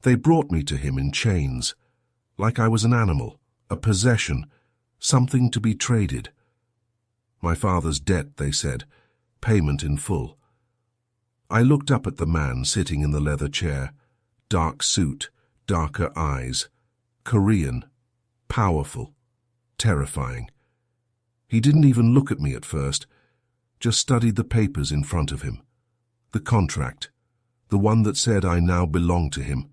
They brought me to him in chains, like I was an animal, a possession, something to be traded. My father's debt, they said, payment in full. I looked up at the man sitting in the leather chair, dark suit, darker eyes, Korean, powerful, terrifying. He didn't even look at me at first, just studied the papers in front of him. The contract, the one that said I now belong to him.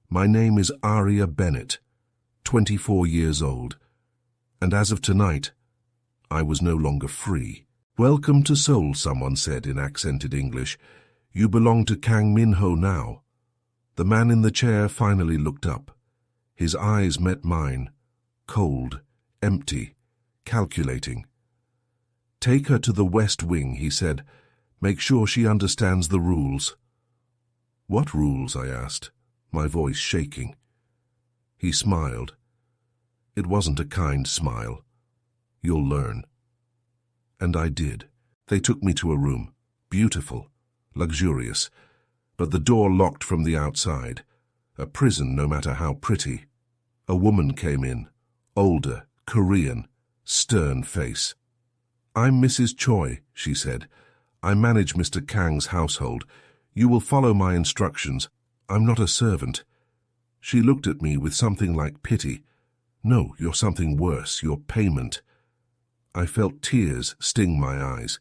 My name is Aria Bennett, 24 years old, and as of tonight, I was no longer free. Welcome to Seoul, someone said in accented English. You belong to Kang Min-ho now. The man in the chair finally looked up. His eyes met mine, cold, empty, calculating. Take her to the West Wing, he said. Make sure she understands the rules. What rules? I asked, my voice shaking. He smiled. It wasn't a kind smile. You'll learn. And I did. They took me to a room, beautiful, luxurious, but the door locked from the outside. A prison, no matter how pretty. A woman came in, older, Korean, stern face. I'm Mrs. Choi, she said. I manage Mr. Kang's household. You will follow my instructions. I'm not a servant. She looked at me with something like pity. No, you're something worse, you're payment. I felt tears sting my eyes.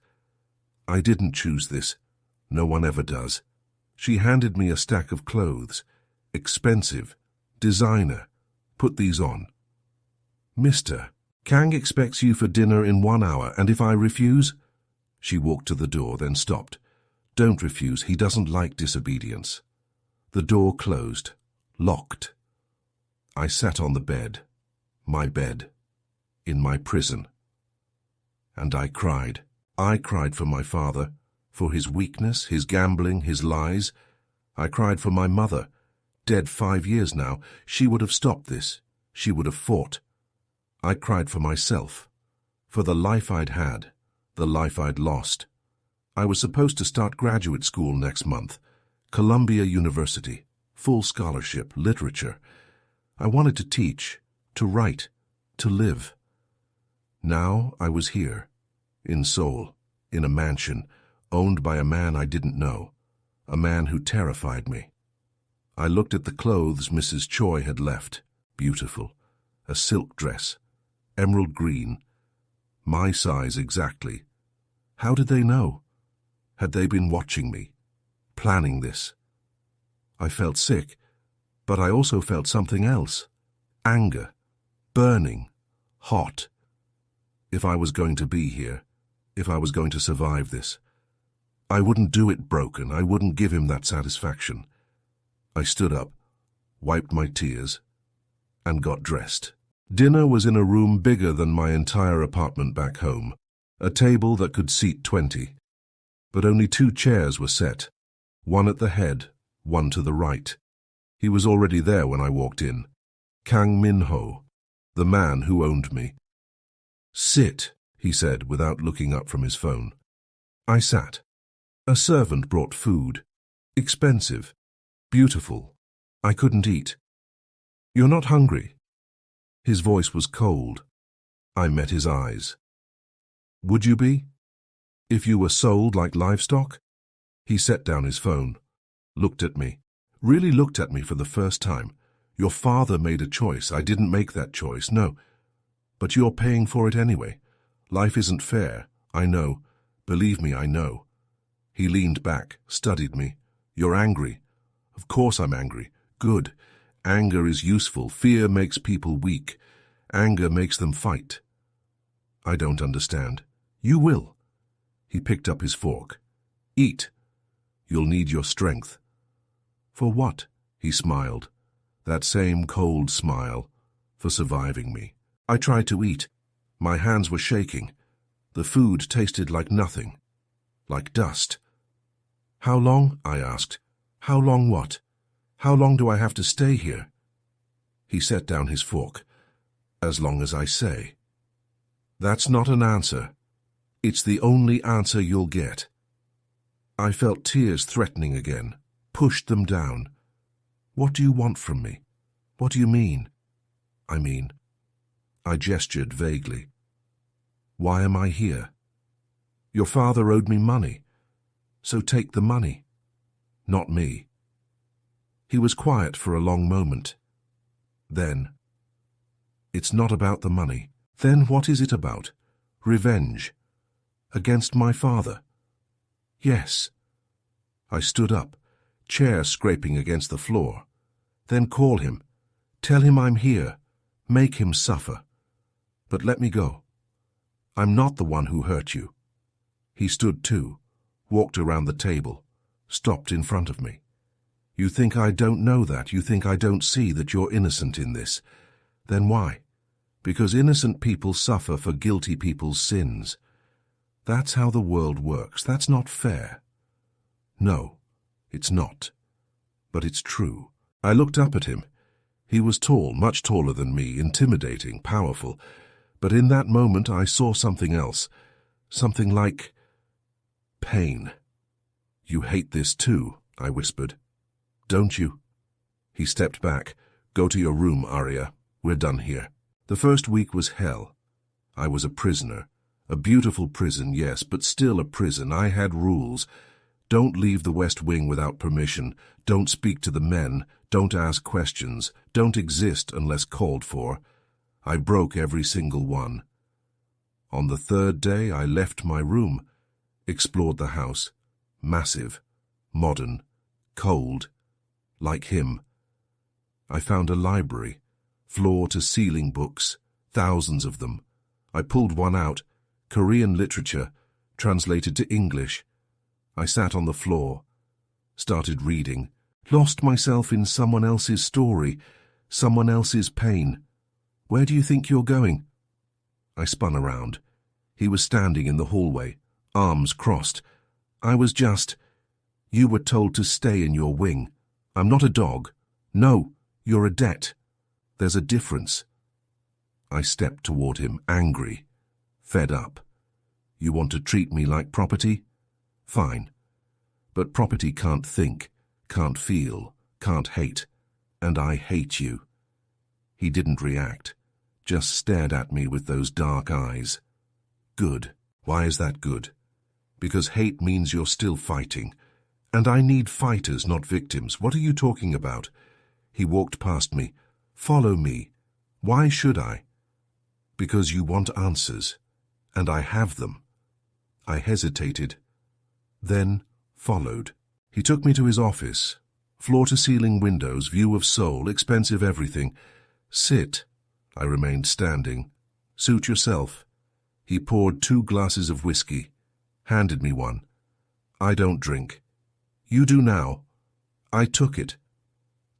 I didn't choose this. No one ever does. She handed me a stack of clothes. Expensive. Designer. Put these on. Mister, Kang expects you for dinner in 1 hour, and if I refuse? She walked to the door, then stopped. Don't refuse, he doesn't like disobedience. The door closed, locked. I sat on the bed, my bed, in my prison. And I cried. I cried for my father, for his weakness, his gambling, his lies. I cried for my mother, dead 5 years now. She would have stopped this. She would have fought. I cried for myself, for the life I'd had, the life I'd lost. I was supposed to start graduate school next month, Columbia University, full scholarship, literature. I wanted to teach, to write, to live. Now I was here, in Seoul, in a mansion, owned by a man I didn't know, a man who terrified me. I looked at the clothes Mrs. Choi had left, beautiful, a silk dress, emerald green, my size exactly. How did they know? Had they been watching me, planning this? I felt sick, but I also felt something else. Anger, burning, hot. If I was going to be here, if I was going to survive this, I wouldn't do it broken. I wouldn't give him that satisfaction. I stood up, wiped my tears, and got dressed. Dinner was in a room bigger than my entire apartment back home, a table that could seat 20. But only 2 chairs were set, one at the head, one to the right. He was already there when I walked in. Kang Min-ho, the man who owned me. Sit, he said without looking up from his phone. I sat. A servant brought food. Expensive. Beautiful. I couldn't eat. You're not hungry? His voice was cold. I met his eyes. Would you be? If you were sold like livestock? He set down his phone, looked at me, really looked at me for the first time. Your father made a choice. I didn't make that choice, no. But you're paying for it anyway. Life isn't fair. I know. Believe me, I know. He leaned back, studied me. You're angry. Of course I'm angry. Good. Anger is useful. Fear makes people weak. Anger makes them fight. I don't understand. You will. He picked up his fork. Eat. You'll need your strength. For what? He smiled. That same cold smile. For surviving me. I tried to eat. My hands were shaking. The food tasted like nothing. Like dust. How long? I asked. How long what? How long do I have to stay here? He set down his fork. As long as I say. That's not an answer. It's the only answer you'll get. I felt tears threatening again, pushed them down. What do you want from me? What do you mean? I gestured vaguely. Why am I here? Your father owed me money, so take the money. Not me. He was quiet for a long moment. Then, it's not about the money. Then what is it about? Revenge. Against my father? Yes. I stood up, chair scraping against the floor. Then call him. Tell him I'm here. Make him suffer. But let me go. I'm not the one who hurt you. He stood too, walked around the table, stopped in front of me. You think I don't know that? You think I don't see that you're innocent in this? Then why? Because innocent people suffer for guilty people's sins. That's how the world works. That's not fair. No, it's not. But it's true. I looked up at him. He was tall, much taller than me, intimidating, powerful. But in that moment I saw something else. Something like pain. You hate this too, I whispered. Don't you? He stepped back. Go to your room, Aria. We're done here. The first week was hell. I was a prisoner. A beautiful prison, yes, but still a prison. I had rules. Don't leave the West Wing without permission. Don't speak to the men. Don't ask questions. Don't exist unless called for. I broke every single one. On the third day, I left my room, explored the house. Massive, modern, cold, like him. I found a library, floor-to-ceiling books, thousands of them. I pulled one out, Korean literature, translated to English. I sat on the floor, started reading, lost myself in someone else's story, someone else's pain. Where do you think you're going? I spun around. He was standing in the hallway, arms crossed. I was just, you were told to stay in your wing. I'm not a dog. No, you're a debt. There's a difference. I stepped toward him, angry, fed up. You want to treat me like property? Fine. But property can't think, can't feel, can't hate. And I hate you. He didn't react, just stared at me with those dark eyes. Good. Why is that good? Because hate means you're still fighting. And I need fighters, not victims. What are you talking about? He walked past me. Follow me. Why should I? Because you want answers. And I have them. I hesitated, then followed. He took me to his office. Floor-to-ceiling windows, view of Seoul, expensive everything. Sit. I remained standing. Suit yourself. He poured 2 glasses of whiskey, handed me one. I don't drink. You do now. I took it.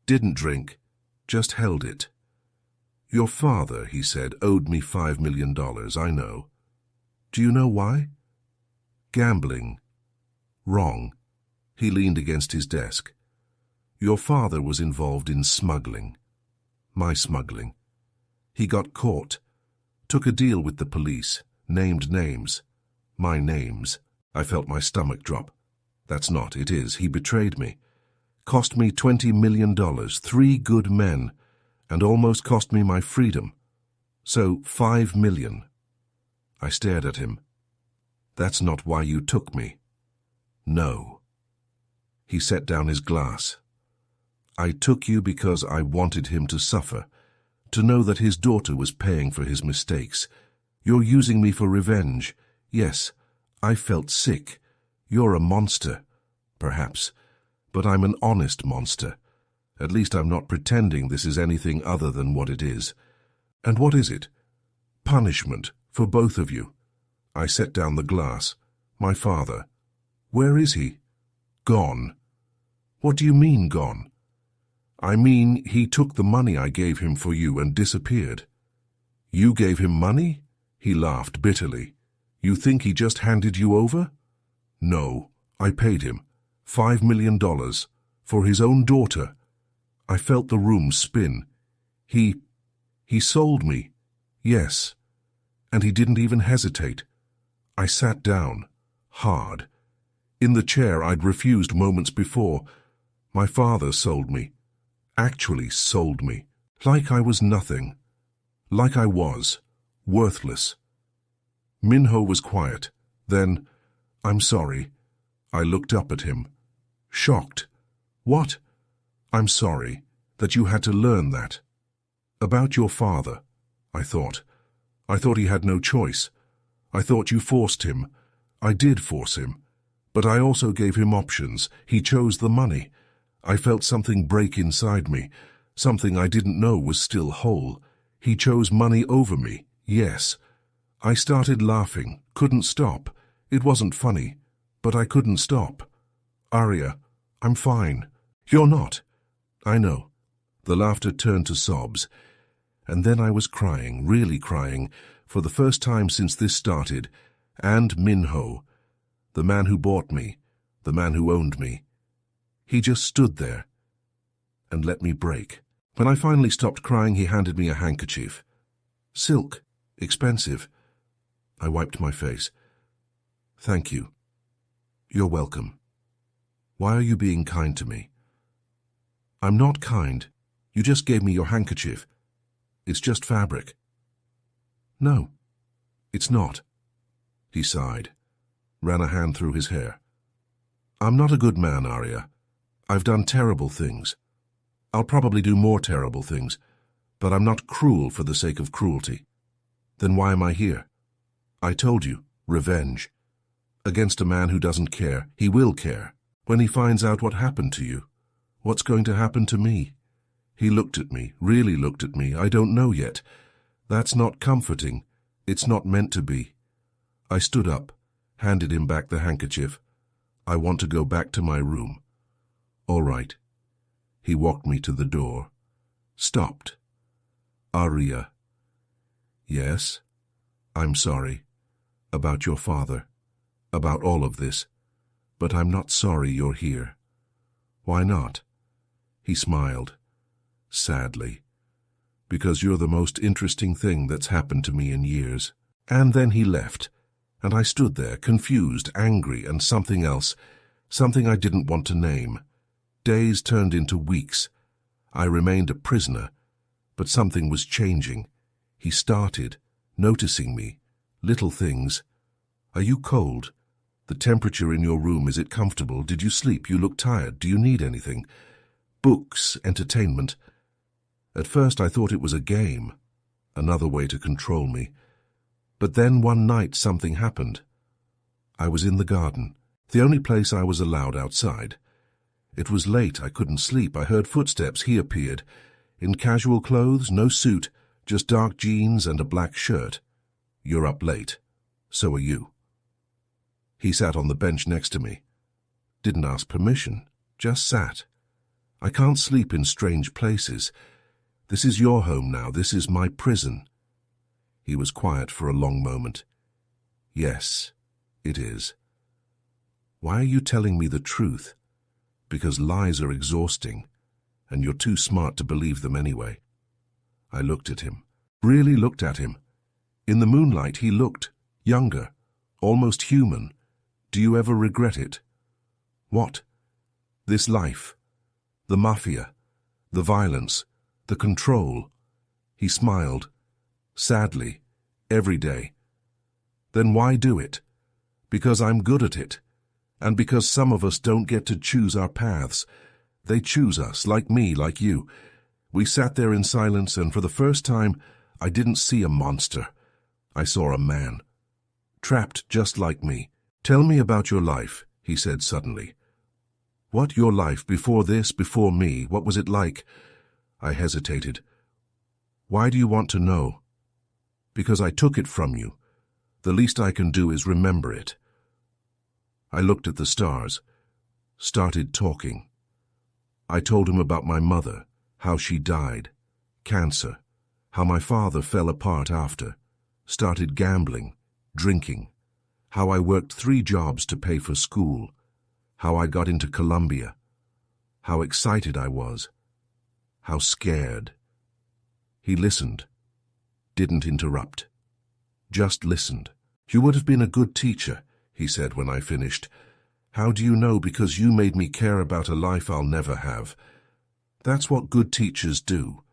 Didn't drink, just held it. Your father, he said, owed me $5 million, I know. Do you know why? Gambling. Wrong. He leaned against his desk. Your father was involved in smuggling. My smuggling. He got caught. Took a deal with the police. Named names. My names. I felt my stomach drop. That's not, it is. He betrayed me. Cost me $20 million, 3 good men, and almost cost me my freedom. So $5 million. I stared at him. That's not why you took me. No. He set down his glass. I took you because I wanted him to suffer, to know that his daughter was paying for his mistakes. You're using me for revenge. Yes, I felt sick. You're a monster, perhaps, but I'm an honest monster. At least I'm not pretending this is anything other than what it is. And what is it? Punishment for both of you. I set down the glass. My father. Where is he? Gone. What do you mean, gone? I mean, he took the money I gave him for you and disappeared. You gave him money? He laughed bitterly. You think he just handed you over? No, I paid him. $5 million. For his own daughter. I felt the room spin. He sold me. Yes. And he didn't even hesitate. I sat down. Hard. In the chair I'd refused moments before. My father sold me. actually sold me, like I was nothing, like I was, worthless. Min-ho was quiet. Then, "I'm sorry." I looked up at him, shocked. "What?" "I'm sorry that you had to learn that. About your father," I thought. "I thought he had no choice. I thought you forced him. I did force him. But I also gave him options. He chose the money. I felt something break inside me, something I didn't know was still whole. He chose money over me, yes." I started laughing, couldn't stop. It wasn't funny, but I couldn't stop. "Aria, I'm fine." "You're not." "I know." The laughter turned to sobs. And then I was crying, really crying, for the first time since this started. And Min-ho, the man who bought me, the man who owned me. He just stood there and let me break. When I finally stopped crying, he handed me a handkerchief. Silk, expensive. I wiped my face. "Thank you. You're welcome. Why are you being kind to me?" "I'm not kind. You just gave me your handkerchief. It's just fabric." "No, it's not." He sighed, ran a hand through his hair. "I'm not a good man, Aria. I've done terrible things. I'll probably do more terrible things, but I'm not cruel for the sake of cruelty. Then why am I here? I told you, revenge. Against a man who doesn't care. He will care. When he finds out what happened to you, what's going to happen to me?" He looked at me, really looked at me. "I don't know yet. That's not comforting. It's not meant to be." I stood up, handed him back the handkerchief. "I want to go back to my room." "All right." He walked me to the door. Stopped. "Aria." "Yes?" "I'm sorry. About your father. About all of this. But I'm not sorry you're here." "Why not?" He smiled, sadly. "Because you're the most interesting thing that's happened to me in years." And then he left, and I stood there, confused, angry, and something else, something I didn't want to name. Days turned into weeks. I remained a prisoner, but something was changing. He started, noticing me, little things. "Are you cold? The temperature in your room, is it comfortable? Did you sleep? You look tired. Do you need anything?" Books, entertainment. At first I thought it was a game, another way to control me. But then one night something happened. I was in the garden, the only place I was allowed outside. It was late, I couldn't sleep. I heard footsteps. He appeared. In casual clothes, no suit, just dark jeans and a black shirt. "You're up late. So are you." He sat on the bench next to me. Didn't ask permission, just sat. "I can't sleep in strange places. This is your home now. This is my prison." He was quiet for a long moment. "Yes, it is." "Why are you telling me the truth?" "Because lies are exhausting, and you're too smart to believe them anyway." I looked at him, really looked at him. In the moonlight he looked younger, almost human. "Do you ever regret it?" "What?" "This life. The mafia. The violence. The control." He smiled, sadly, every day. "Then why do it?" "Because I'm good at it. And because some of us don't get to choose our paths. They choose us, like me, like you." We sat there in silence, and for the first time, I didn't see a monster. I saw a man, trapped just like me. "Tell me about your life," he said suddenly. "What, your life, before this, before me? What was it like?" I hesitated. "Why do you want to know?" "Because I took it from you. The least I can do is remember it." I looked at the stars, started talking. I told him about my mother, how she died, cancer, how my father fell apart after, started gambling, drinking, how I worked 3 jobs to pay for school, how I got into Colombia, how excited I was, how scared. He listened, didn't interrupt, just listened. "You would have been a good teacher," he said when I finished. "How do you know? Because you made me care about a life I'll never have. That's what good teachers do.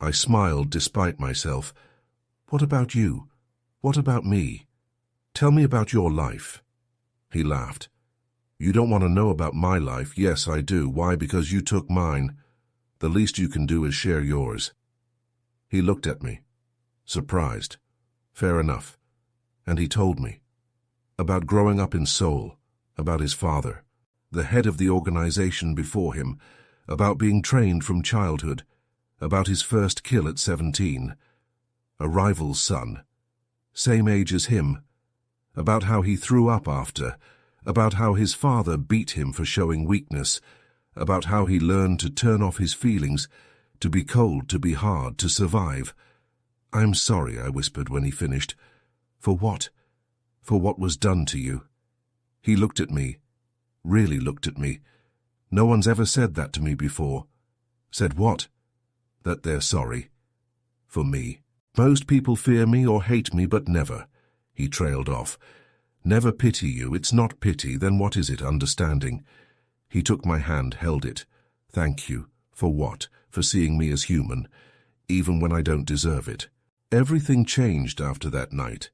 I smiled despite myself. What about you? What about me? Tell me about your life. He laughed. You don't want to know about my life? Yes, I do. Why? Because you took mine. The least you can do is share yours. He looked at me, surprised. Fair enough. And he told me about growing up in Seoul, about his father, the head of the organization before him, about being trained from childhood, about his first kill at 17, a rival's son, same age as him, about how he threw up after, about how his father beat him for showing weakness, about how he learned to turn off his feelings, to be cold, to be hard, to survive. I'm sorry, I whispered when he finished. For what? For what was done to you? He looked at me, really looked at me. No one's ever said that to me before. Said what? That they're sorry. For me. Most people fear me or hate me, but never. He trailed off. Never pity you. It's not pity. Then what is it? Understanding. He took my hand, held it. Thank you. For what? For seeing me as human, even when I don't deserve it. Everything changed after that night.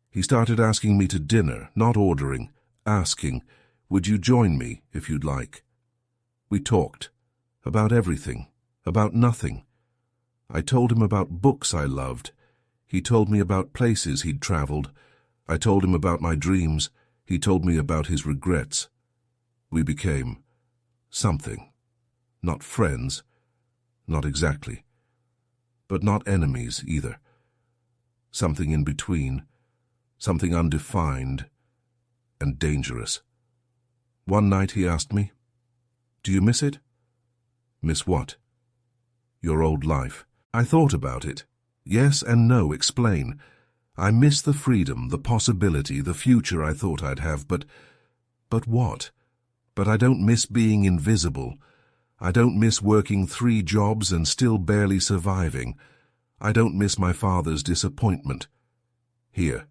He started asking me to dinner, not ordering, asking, would you join me if you'd like? We talked. About everything. About nothing. I told him about books I loved. He told me about places he'd traveled. I told him about my dreams. He told me about his regrets. We became something. Not friends. Not exactly. But not enemies either. Something in between. Something undefined and dangerous. One night he asked me, do you miss it? Miss what? Your old life. I thought about it. Yes and no. Explain. I miss the freedom, the possibility, the future I thought I'd have, but what? But I don't miss being invisible. I don't miss working 3 jobs and still barely surviving. I don't miss my father's disappointment. Here,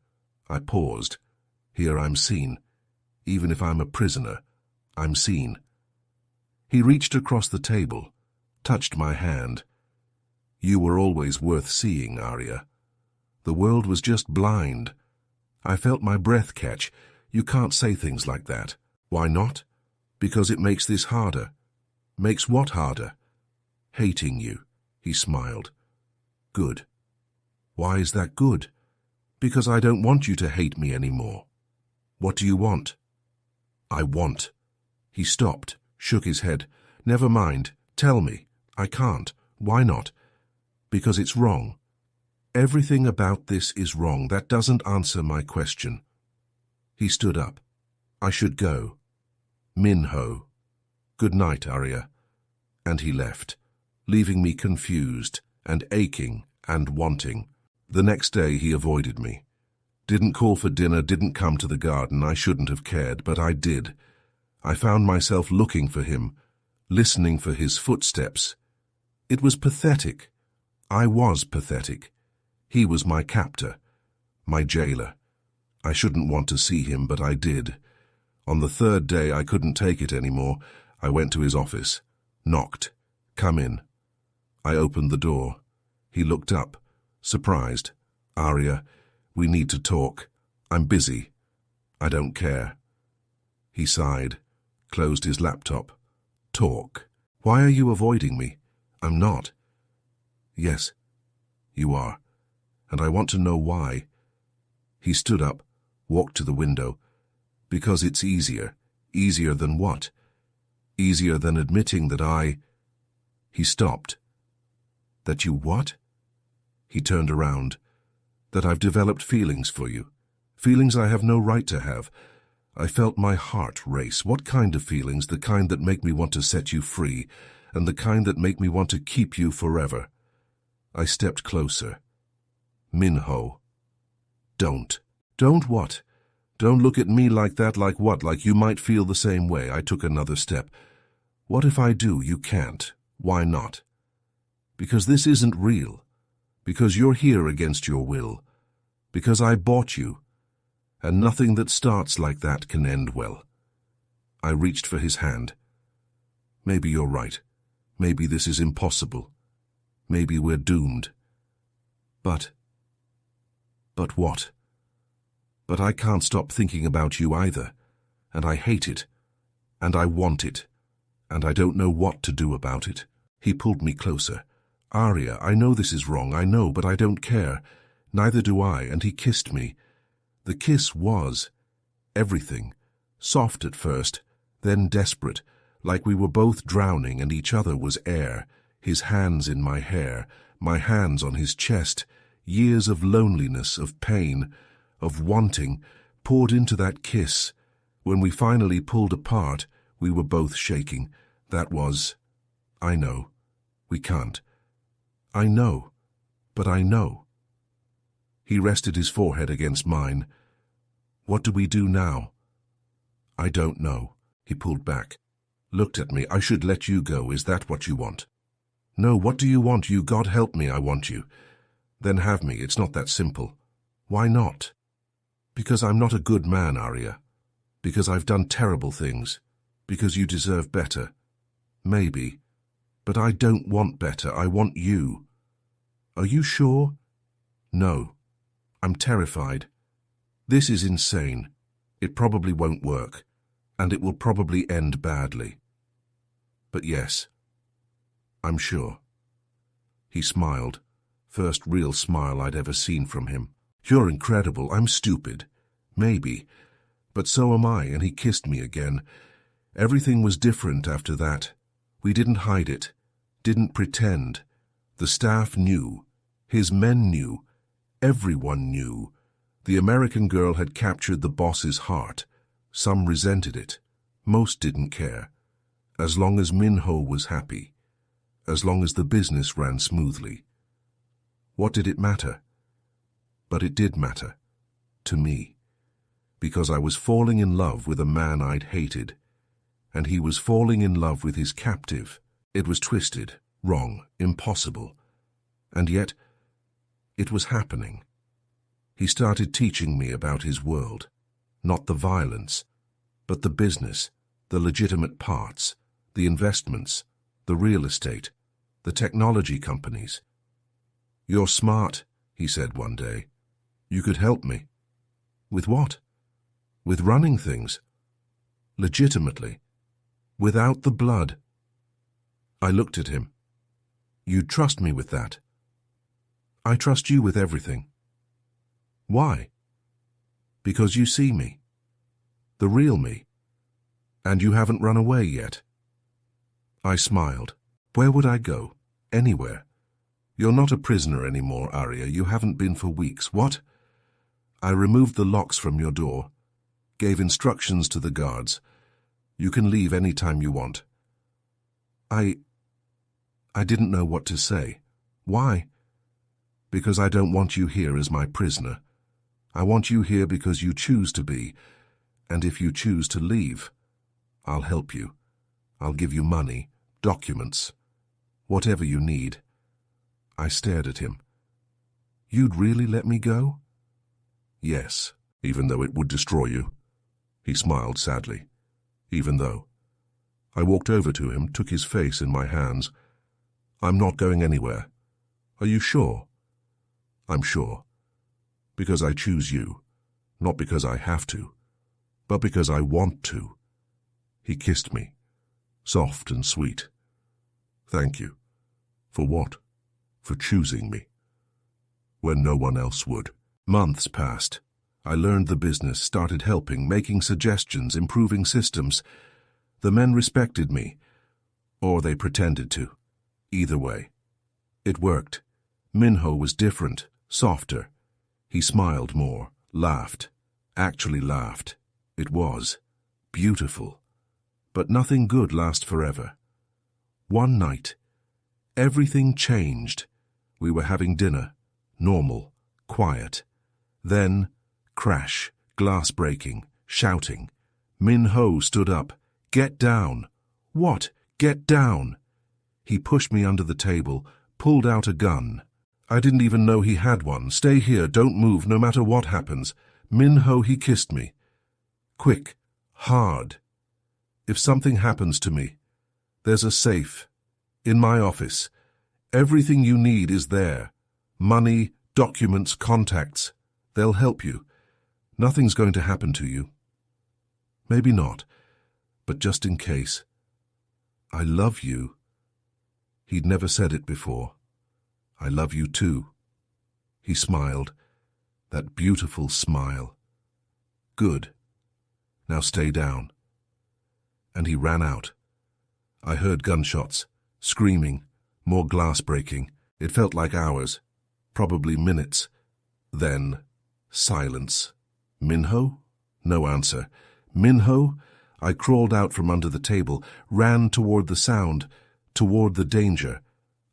I paused. Here I'm seen. Even if I'm a prisoner, I'm seen. He reached across the table, touched my hand. You were always worth seeing, Aria. The world was just blind. I felt my breath catch. You can't say things like that. Why not? Because it makes this harder. Makes what harder? Hating you, he smiled. Good. Why is that good? Because I don't want you to hate me anymore. What do you want? I want. He stopped, shook his head. Never mind. Tell me. I can't. Why not? Because it's wrong. Everything about this is wrong. That doesn't answer my question. He stood up. I should go. Min-ho. Good night, Aria. And he left, leaving me confused and aching and wanting. The next day he avoided me. Didn't call for dinner, didn't come to the garden. I shouldn't have cared, but I did. I found myself looking for him, listening for his footsteps. It was pathetic. I was pathetic. He was my captor, my jailer. I shouldn't want to see him, but I did. On the 3rd day I couldn't take it anymore. I went to his office, knocked. Come in. I opened the door. He looked up, surprised. Aria, we need to talk. I'm busy. I don't care. He sighed, closed his laptop. Talk. Why are you avoiding me? I'm not. Yes, you are. And I want to know why. He stood up, walked to the window. Because it's easier. Easier than what? Easier than admitting that I... He stopped. That you what? He turned around. That I've developed feelings for you. Feelings I have no right to have. I felt my heart race. What kind of feelings? The kind that make me want to set you free, and the kind that make me want to keep you forever. I stepped closer. Min-ho. Don't. Don't what? Don't look at me like that. Like what? Like you might feel the same way. I took another step. What if I do? You can't. Why not? Because this isn't real. Because you're here against your will. Because I bought you. And nothing that starts like that can end well. I reached for his hand. Maybe you're right. Maybe this is impossible. Maybe we're doomed. But what? But I can't stop thinking about you either, and I hate it, and I want it, and I don't know what to do about it. He pulled me closer. Aria, I know this is wrong, I know, but I don't care. Neither do I, and he kissed me. The kiss was everything. Soft at first, then desperate, like we were both drowning and each other was air, his hands in my hair, my hands on his chest, years of loneliness, of pain, of wanting, poured into that kiss. When we finally pulled apart, we were both shaking. That was, I know, we can't. I know, but I know. He rested his forehead against mine. What do we do now? I don't know. He pulled back. Looked at me. I should let you go. Is that what you want? No, what do you want? You, God help me, I want you. Then have me. It's not that simple. Why not? Because I'm not a good man, Aria. Because I've done terrible things. Because you deserve better. Maybe. But I don't want better. I want you. Are you sure? No. I'm terrified. This is insane. It probably won't work. And it will probably end badly. But yes, I'm sure. He smiled. First real smile I'd ever seen from him. You're incredible. I'm stupid. Maybe. But so am I, and he kissed me again. Everything was different after that. We didn't hide it. Didn't pretend. The staff knew. His men knew. Everyone knew. The American girl had captured the boss's heart. Some resented it. Most didn't care. As long as Min-ho was happy. As long as the business ran smoothly. What did it matter? But it did matter. To me. Because I was falling in love with a man I'd hated. And he was falling in love with his captive. It was twisted, wrong, impossible. And yet, it was happening. He started teaching me about his world. Not the violence, but the business, the legitimate parts, the investments, the real estate, the technology companies. You're smart, he said one day. You could help me. With what? With running things. Legitimately. Without the blood. I looked at him. You'd trust me with that. I trust you with everything. Why? Because you see me. The real me. And you haven't run away yet. I smiled. Where would I go? Anywhere. You're not a prisoner anymore, Aria. You haven't been for weeks. What? I removed the locks from your door. Gave instructions to the guards. You can leave any time you want. I didn't know what to say. Why? Because I don't want you here as my prisoner. I want you here because you choose to be, and if you choose to leave, I'll help you. I'll give you money, documents, whatever you need. I stared at him. You'd really let me go? Yes, even though it would destroy you. He smiled sadly. Even though. I walked over to him, took his face in my hands. I'm not going anywhere. Are you sure? I'm sure. Because I choose you. Not because I have to. But because I want to. He kissed me. Soft and sweet. Thank you. For what? For choosing me. When no one else would. Months passed. I learned the business, started helping, making suggestions, improving systems. The men respected me. Or they pretended to. Either way. It worked. Min-ho was different, softer. He smiled more, laughed. Actually laughed. It was beautiful. But nothing good lasts forever. One night, everything changed. We were having dinner. Normal. Quiet. Then, crash, glass breaking, shouting. Min-ho stood up. Get down. What? Get down. He pushed me under the table, pulled out a gun. I didn't even know he had one. Stay here, don't move, no matter what happens. Min-ho, he kissed me. Quick, hard. If something happens to me, there's a safe. In my office. Everything you need is there. Money, documents, contacts. They'll help you. Nothing's going to happen to you. Maybe not, but just in case. I love you. He'd never said it before. I love you too. He smiled. That beautiful smile. Good. Now stay down. And he ran out. I heard gunshots, screaming, more glass breaking. It felt like hours, probably minutes. Then, silence. Min-ho? No answer. Min-ho? I crawled out from under the table, ran toward the sound, toward the danger.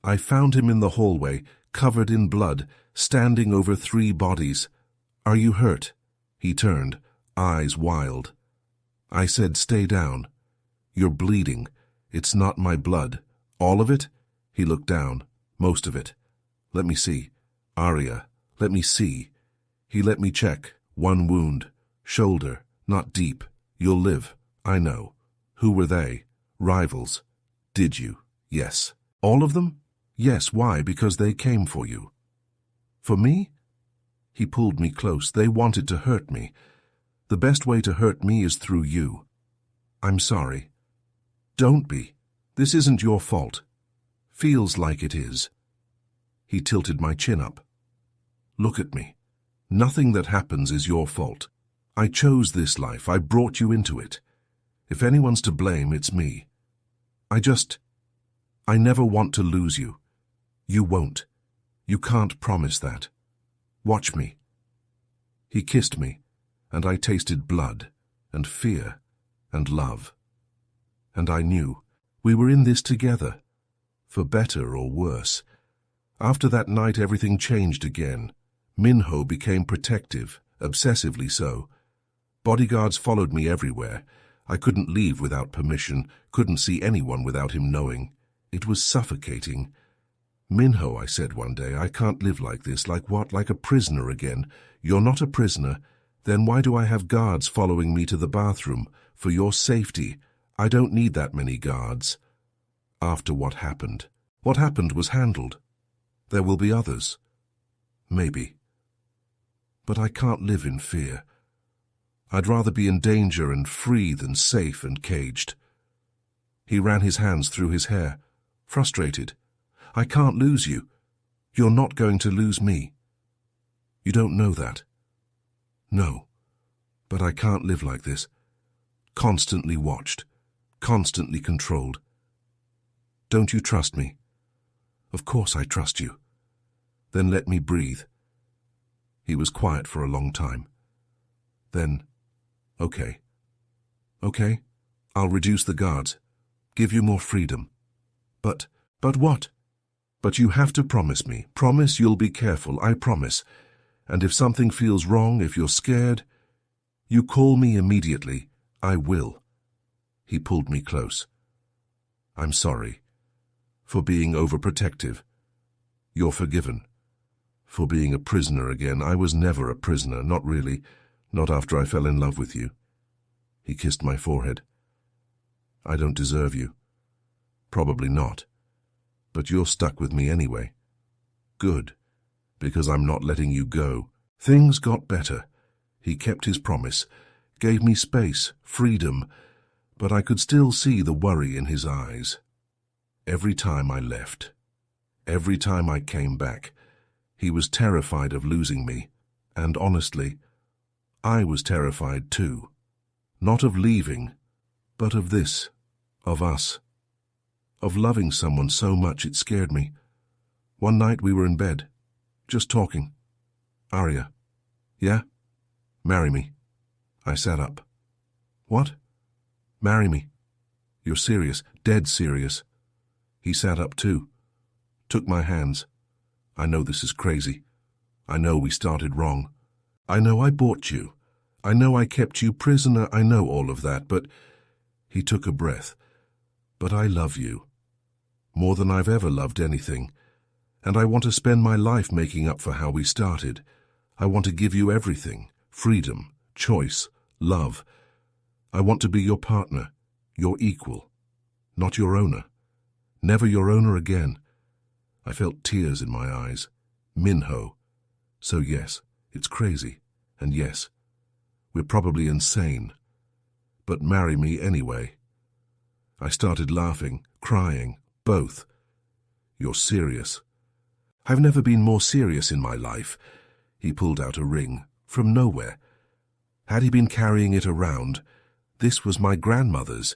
I found him in the hallway, covered in blood, standing over 3 bodies. Are you hurt? He turned, eyes wild. I said, stay down. You're bleeding. It's not my blood. All of it? He looked down. Most of it. Let me see. Aria, let me see. He let me check. 1 wound. Shoulder. Not deep. You'll live. I know. Who were they? Rivals. Did you? Yes. All of them? Yes. Why? Because they came for you. For me? He pulled me close. They wanted to hurt me. The best way to hurt me is through you. I'm sorry. Don't be. This isn't your fault. Feels like it is. He tilted my chin up. Look at me. Nothing that happens is your fault. I chose this life. I brought you into it. If anyone's to blame, it's me. I never want to lose you. You won't. You can't promise that. Watch me. He kissed me, and I tasted blood, and fear, and love. And I knew we were in this together, for better or worse. After that night, everything changed again. Min-ho became protective, obsessively so. Bodyguards followed me everywhere. I couldn't leave without permission, couldn't see anyone without him knowing. It was suffocating. Min-ho, I said one day, I can't live like this. Like what? Like a prisoner again. You're not a prisoner. Then why do I have guards following me to the bathroom? For your safety. I don't need that many guards. After what happened was handled. There will be others. Maybe. But I can't live in fear. I'd rather be in danger and free than safe and caged. He ran his hands through his hair, frustrated. I can't lose you. You're not going to lose me. You don't know that. No, but I can't live like this. Constantly watched, constantly controlled. Don't you trust me? Of course I trust you. Then let me breathe. He was quiet for a long time. Then, okay. Okay, I'll reduce the guards, give you more freedom. But what? But you have to promise me. Promise you'll be careful, I promise. And if something feels wrong, if you're scared, you call me immediately. I will. He pulled me close. I'm sorry. For being overprotective. You're forgiven. For being a prisoner again. I was never a prisoner, not really. Not after I fell in love with you. He kissed my forehead. I don't deserve you. Probably not. But you're stuck with me anyway. Good, because I'm not letting you go. Things got better. He kept his promise, gave me space, freedom, but I could still see the worry in his eyes. Every time I left, every time I came back, he was terrified of losing me, and honestly, I was terrified too. Not of leaving, but of this, of us. Of loving someone so much it scared me. One night we were in bed, just talking. Aria. Yeah? Marry me. I sat up. What? Marry me. You're serious, dead serious. He sat up too. Took my hands. I know this is crazy. I know we started wrong. I know I bought you. I know I kept you prisoner. I know all of that, but... He took a breath. But I love you. More than I've ever loved anything. And I want to spend my life making up for how we started. I want to give you everything. Freedom, choice, love. I want to be your partner, your equal. Not your owner. Never your owner again. I felt tears in my eyes. Min-ho. So yes, it's crazy. And yes, we're probably insane. But marry me anyway. I started laughing, crying, both. You're serious. I've never been more serious in my life. He pulled out a ring, from nowhere. Had he been carrying it around? This was my grandmother's,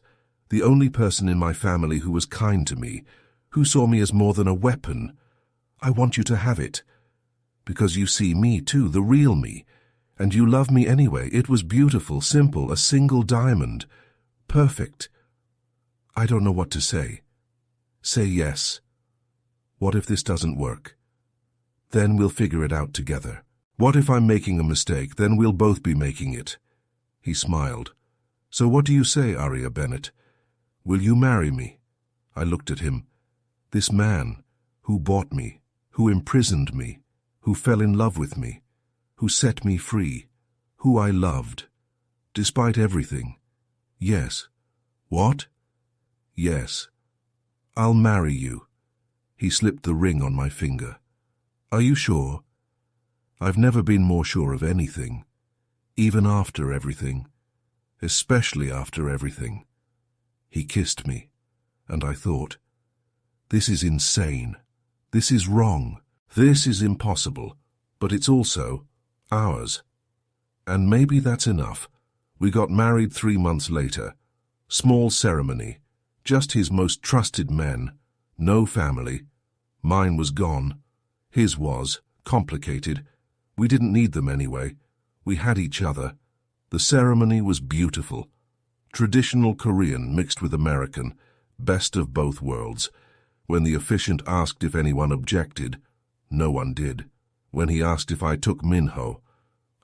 the only person in my family who was kind to me, who saw me as more than a weapon. I want you to have it. Because you see me too, the real me. And you love me anyway. It was beautiful, simple, a single diamond. Perfect. I don't know what to say. Say yes. What if this doesn't work? Then we'll figure it out together. What if I'm making a mistake? Then we'll both be making it. He smiled. So what do you say, Aria Bennett? Will you marry me? I looked at him. This man, who bought me, who imprisoned me, who fell in love with me, who set me free, who I loved, despite everything. Yes. What? Yes. I'll marry you. He slipped the ring on my finger. Are you sure? I've never been more sure of anything, even after everything, especially after everything. He kissed me, and I thought, this is insane. This is wrong. This is impossible, but it's also ours. And maybe that's enough. We got married 3 months later. Small ceremony. Just his most trusted men. No family. Mine was gone. His was. Complicated. We didn't need them anyway. We had each other. The ceremony was beautiful. Traditional Korean mixed with American. Best of both worlds. When the officiant asked if anyone objected, no one did. When he asked if I took Min-ho,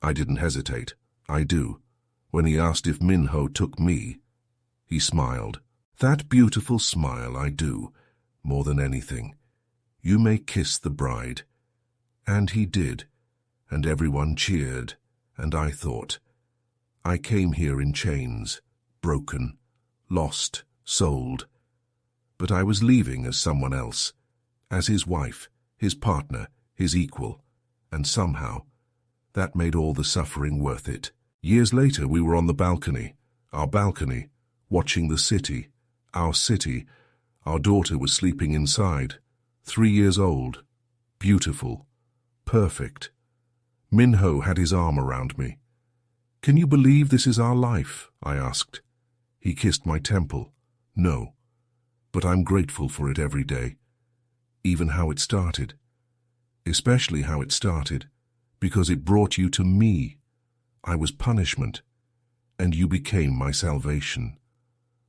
I didn't hesitate. I do. When he asked if Min-ho took me, he smiled. That beautiful smile, I do, more than anything. You may kiss the bride. And he did, and everyone cheered, and I thought, I came here in chains, broken, lost, sold. But I was leaving as someone else, as his wife, his partner, his equal, and somehow, that made all the suffering worth it. Years later, we were on the balcony, our balcony, watching the city, our city. Our daughter was sleeping inside, 3 years old, beautiful, perfect. Min-ho had his arm around me. Can you believe this is our life? I asked. He kissed my temple. No, but I'm grateful for it every day, even how it started. Especially how it started, because it brought you to me. I was punishment, and you became my salvation.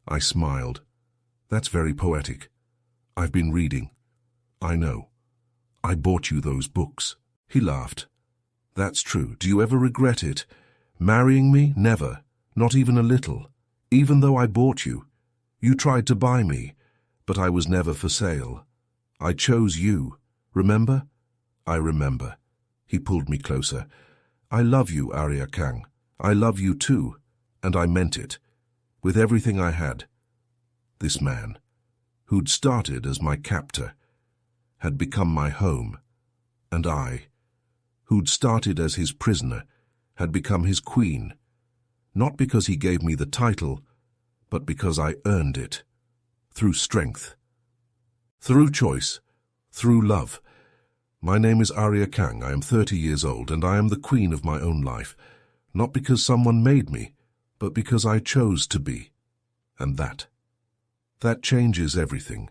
I smiled. That's very poetic. I've been reading. I know. I bought you those books. He laughed. That's true. Do you ever regret it? Marrying me? Never. Not even a little. Even though I bought you. You tried to buy me, but I was never for sale. I chose you. Remember? I remember. He pulled me closer. I love you, Aria Kang. I love you too, and I meant it, with everything I had. This man, who'd started as my captor, had become my home, and I, who'd started as his prisoner, had become his queen, not because he gave me the title, but because I earned it, through strength, through choice, through love. My name is Aria Kang. I am 30 years old, and I am the queen of my own life, not because someone made me, but because I chose to be. And that changes everything.